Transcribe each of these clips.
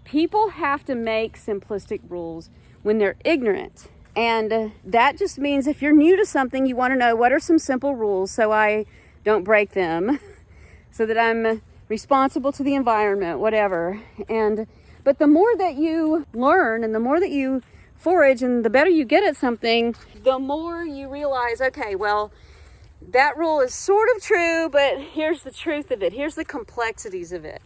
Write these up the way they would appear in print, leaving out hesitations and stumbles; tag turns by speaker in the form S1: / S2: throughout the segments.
S1: People have to make simplistic rules when they're ignorant. And that just means if you're new to something, you want to know what are some simple rules so I don't break them, so that I'm responsible to the environment, whatever. But the more that you learn and the more that you forage and the better you get at something, the more you realize, okay, well, that rule is sort of true, but here's the truth of it. Here's the complexities of it.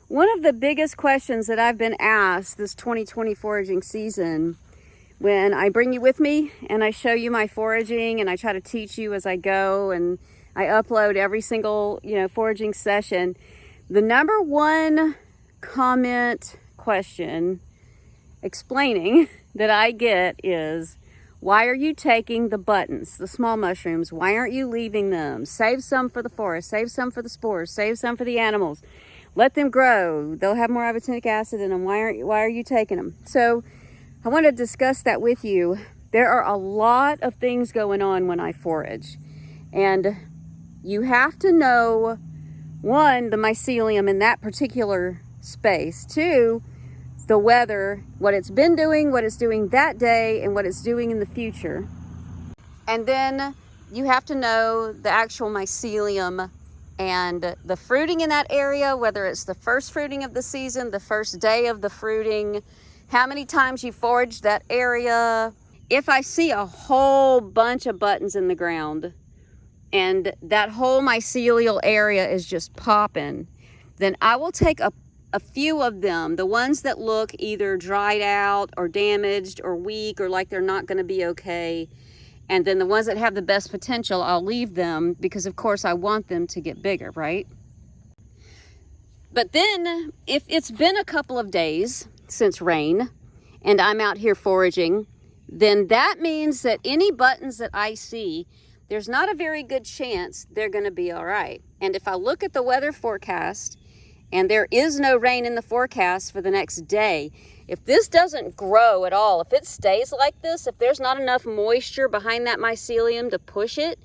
S1: One of the biggest questions that I've been asked this 2020 foraging season, when I bring you with me and I show you my foraging and I try to teach you as I go and I upload every single, foraging session, the number one comment question explaining that I get is, why are you taking the buttons, the small mushrooms? Why aren't you leaving them? Save some for the forest, save some for the spores, save some for the animals. Let them grow. They'll have more ibotenic acid in them. Why are you taking them? So I want to discuss that with you. There are a lot of things going on when I forage. And you have to know, one, the mycelium in that particular space. Two, the weather, what it's been doing, what it's doing that day, and what it's doing in the future. And then you have to know the actual mycelium and the fruiting in that area, whether it's the first fruiting of the season, the first day of the fruiting, how many times you foraged that area. If I see a whole bunch of buttons in the ground and that whole mycelial area is just popping, then I will take a few of them, the ones that look either dried out or damaged or weak or like they're not going to be okay. And then the ones that have the best potential, I'll leave them because, of course, I want them to get bigger, right? But then if it's been a couple of days since rain and I'm out here foraging, then that means that any buttons that I see, there's not a very good chance they're going to be all right. And if I look at the weather forecast and there is no rain in the forecast for the next day, if this doesn't grow at all, if it stays like this, if there's not enough moisture behind that mycelium to push it,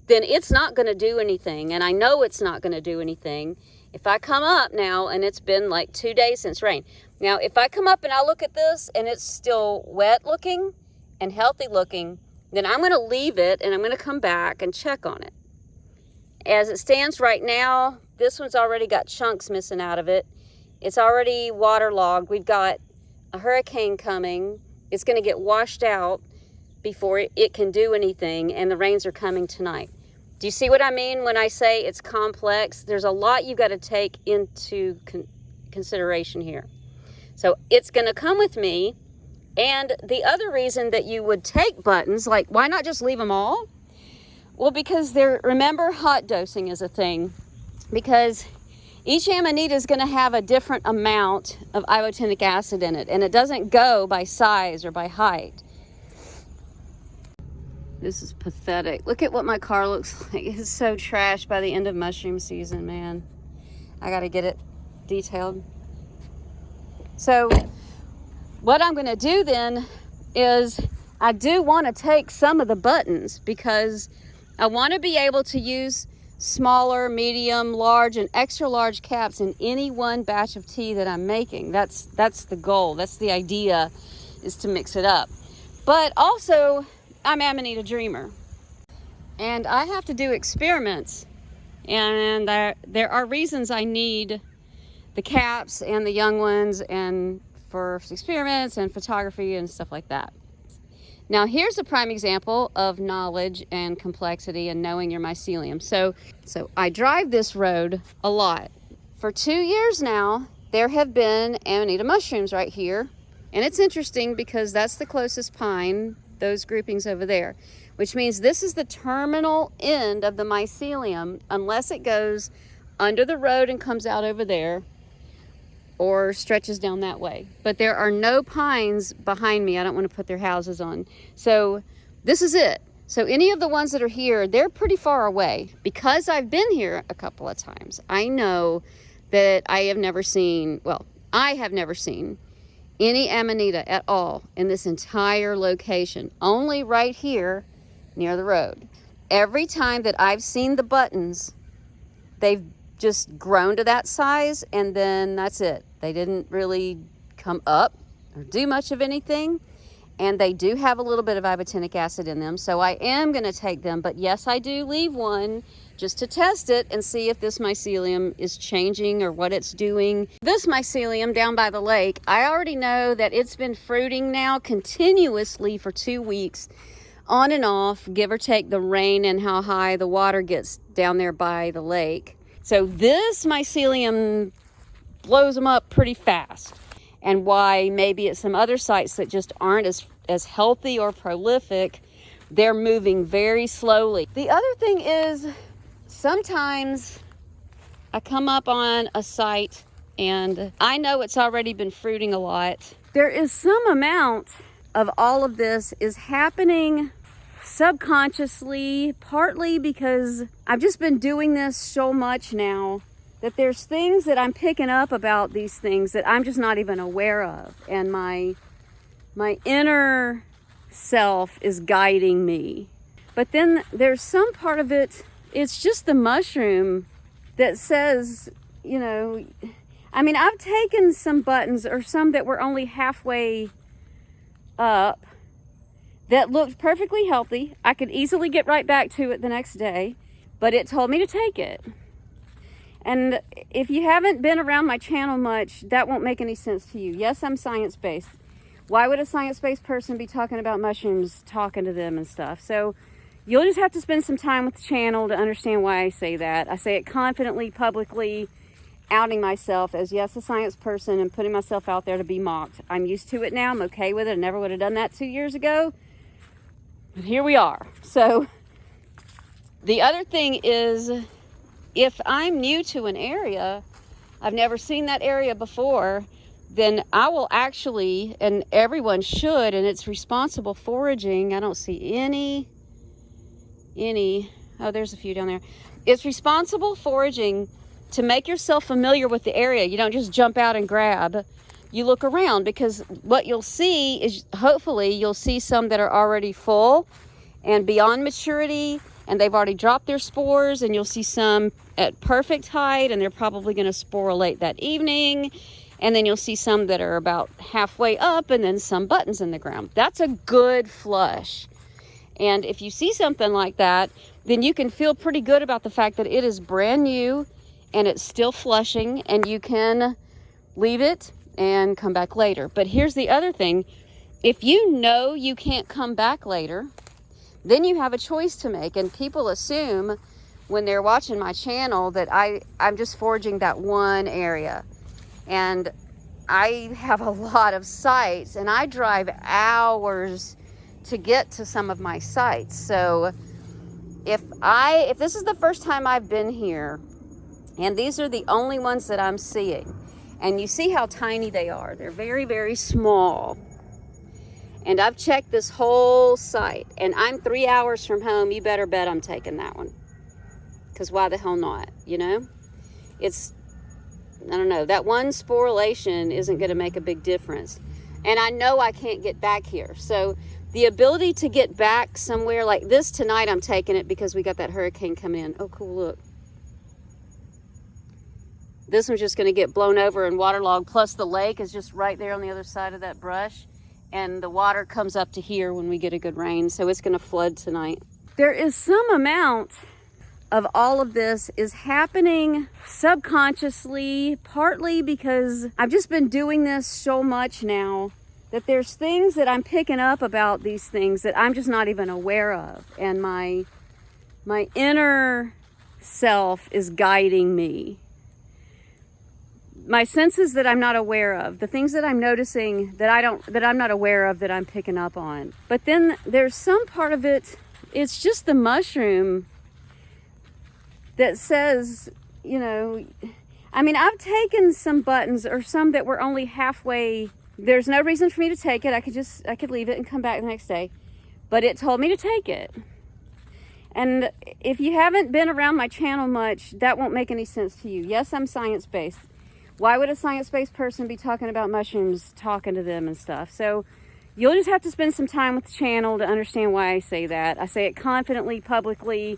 S1: then it's not going to do anything. And I know it's not going to do anything. If I come up now, and it's been like 2 days since rain. Now, if I come up and I look at this and it's still wet looking and healthy looking, then I'm going to leave it and I'm going to come back and check on it. As it stands right now, this one's already got chunks missing out of it. It's already waterlogged. We've got a hurricane coming. It's going to get washed out before it can do anything, and the rains are coming tonight. Do you see what I mean when I say it's complex? There's a lot you got to take into consideration here. So it's going to come with me. And the other reason that you would take buttons, like why not just leave them all? Well, because remember, hot dosing is a thing, because each Amanita is going to have a different amount of ibotenic acid in it, and it doesn't go by size or by height. This is pathetic. Look at what my car looks like. It's so trashed by the end of mushroom season, man. I got to get it detailed. So what I'm going to do then is I do want to take some of the buttons because I want to be able to use smaller, medium, large, and extra large caps in any one batch of tea that I'm making. That's the goal. That's the idea, is to mix it up. But also, I'm Amanita Dreamer, and I have to do experiments, and there are reasons I need the caps and the young ones, and for experiments and photography and stuff like that. Now here's a prime example of knowledge and complexity and knowing your mycelium. So I drive this road a lot. For 2 years now, there have been Amanita mushrooms right here. And it's interesting because that's the closest pine, those groupings over there, which means this is the terminal end of the mycelium, unless it goes under the road and comes out over there or stretches down that way. But there are no pines behind me. I don't want to put their houses on. So this is it. So any of the ones that are here, they're pretty far away. Because I've been here a couple of times, I know that I have never seen any Amanita at all in this entire location, only right here near the road. Every time that I've seen the buttons, they've just grown to that size, and then that's it. They didn't really come up or do much of anything. And they do have a little bit of ibotenic acid in them, so I am going to take them. But yes, I do leave one just to test it and see if this mycelium is changing or what it's doing. This mycelium down by the lake, I already know that it's been fruiting now continuously for 2 weeks, on and off, give or take the rain and how high the water gets down there by the lake. So this mycelium blows them up pretty fast. And why maybe at some other sites that just aren't as healthy or prolific, they're moving very slowly. The other thing is, sometimes I come up on a site and I know it's already been fruiting a lot. There is some amount of all of this is happening subconsciously, partly because I've just been doing this so much now, that there's things that I'm picking up about these things that I'm just not even aware of. And my inner self is guiding me. But then there's some part of it, it's just the mushroom that says, you know, I mean, I've taken some buttons or some that were only halfway up that looked perfectly healthy. I could easily get right back to it the next day, but it told me to take it. And if you haven't been around my channel much, that won't make any sense to you. Yes, I'm science-based. Why would a science-based person be talking about mushrooms, talking to them and stuff? So you'll just have to spend some time with the channel to understand why I say that. I say it confidently, publicly, outing myself as, yes, a science person and putting myself out there to be mocked. I'm used to it now. I'm okay with it. I never would have done that 2 years ago. But here we are. So the other thing is, if I'm new to an area, I've never seen that area before, then I will actually, and everyone should, and it's responsible foraging. I don't see any, oh, there's a few down there. It's responsible foraging to make yourself familiar with the area. You don't just jump out and grab. You look around, because what you'll see is, hopefully, you'll see some that are already full and beyond maturity, and they've already dropped their spores, and you'll see some at perfect height, and they're probably going to sporulate that evening. And then you'll see some that are about halfway up, and then some buttons in the ground. That's a good flush. And if you see something like that, then you can feel pretty good about the fact that it is brand new and it's still flushing, and you can leave it and come back later. But here's the other thing. If you know you can't come back later, then you have a choice to make. And people assume when they're watching my channel that I'm just foraging that one area. And I have a lot of sites, and I drive hours to get to some of my sites. So if this is the first time I've been here, and these are the only ones that I'm seeing, and you see how tiny they are. They're very, very small. And I've checked this whole site, and I'm 3 hours from home. You better bet I'm taking that one. Because why the hell not, you know? I don't know, that one sporulation isn't going to make a big difference. And I know I can't get back here. So the ability to get back somewhere like this tonight, I'm taking it because we got that hurricane coming in. Oh, cool, look. This one's just going to get blown over and waterlogged. Plus the lake is just right there on the other side of that brush. And the water comes up to here when we get a good rain. So it's going to flood tonight. There is some amount of all of this is happening subconsciously, partly because I've just been doing this so much now, that there's things that I'm picking up about these things that I'm just not even aware of. And my inner self is guiding me. My senses that I'm not aware of, the things that I'm noticing that I'm not aware of, that I'm picking up on. But then there's some part of it, it's just the mushroom that says, you know, I mean, I've taken some buttons or some that were only halfway. There's no reason for me to take it. I could leave it and come back the next day, but it told me to take it. And if you haven't been around my channel much, that won't make any sense to you. Yes, I'm science-based. Why would a science-based person be talking about mushrooms, talking to them and stuff? So you'll just have to spend some time with the channel to understand why I say that. I say it confidently, publicly,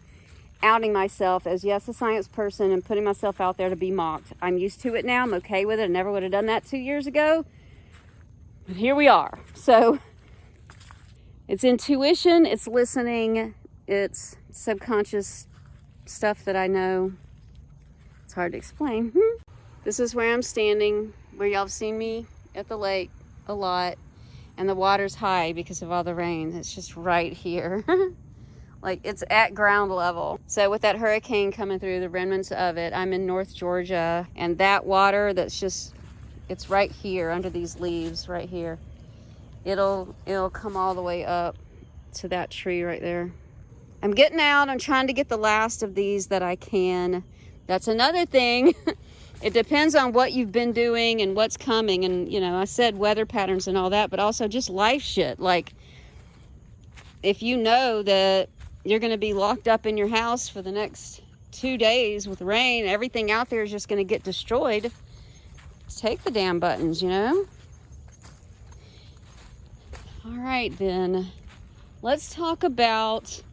S1: outing myself as, yes, a science person and putting myself out there to be mocked. I'm used to it now. I'm okay with it. I never would have done that 2 years ago. But here we are. So it's intuition, it's listening, it's subconscious stuff that I know. It's hard to explain. This is where I'm standing, where y'all have seen me at the lake a lot. And the water's high because of all the rain. It's just right here. Like, it's at ground level. So with that hurricane coming through, the remnants of it, I'm in North Georgia. And that water that's just, it's right here under these leaves right here. It'll come all the way up to that tree right there. I'm getting out. I'm trying to get the last of these that I can. That's another thing. It depends on what you've been doing and what's coming. And, you know, I said weather patterns and all that, but also just life shit. Like, if you know that you're going to be locked up in your house for the next 2 days with rain, everything out there is just going to get destroyed, take the damn buttons, you know? All right, then. Let's talk about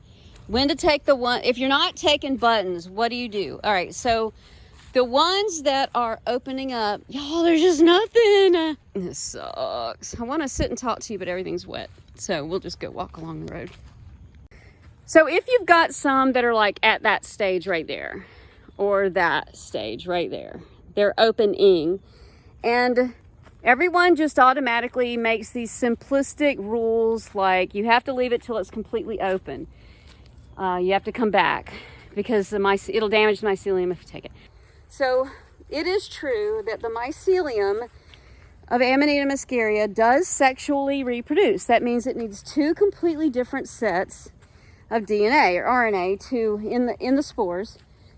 S1: when to take the one. If you're not taking buttons, what do you do? All right, so the ones that are opening up, y'all, there's just nothing. This sucks. I want to sit and talk to you, but everything's wet. So we'll just go walk along the road. So if you've got some that are like at that stage right there, or that stage right there, they're opening, and everyone just automatically makes these simplistic rules like you have to leave it till it's completely open. You have to come back because it'll damage the mycelium if you take it. So it is true that the mycelium of Amanita muscaria does sexually reproduce. That means it needs 2 completely different sets of DNA or RNA in the spores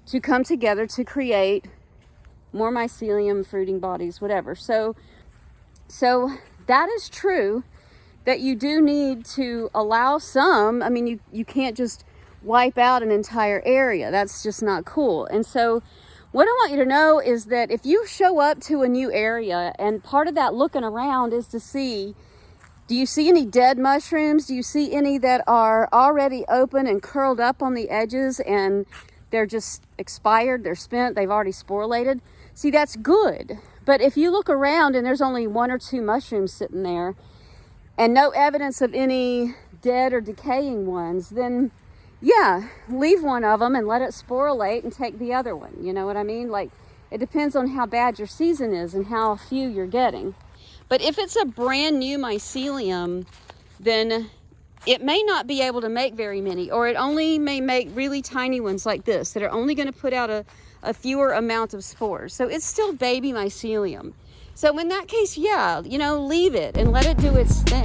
S1: to come together to create more mycelium, fruiting bodies, whatever. So that is true that you do need to allow some. I mean, you can't just wipe out an entire area. That's just not cool. And so what I want you to know is that if you show up to a new area, and part of that looking around is to see, do you see any dead mushrooms? Do you see any that are already open and curled up on the edges and they're just expired, they're spent, they've already sporulated? See, that's good. But if you look around and there's only 1 or 2 mushrooms sitting there and no evidence of any dead or decaying ones, then yeah, leave one of them and let it sporulate and take the other one. You know what I mean? Like, it depends on how bad your season is and how few you're getting. But if it's a brand new mycelium, then it may not be able to make very many, or it only may make really tiny ones like this that are only going to put out a fewer amount of spores. So it's still baby mycelium. So in that case, yeah, you know, leave it and let it do its thing.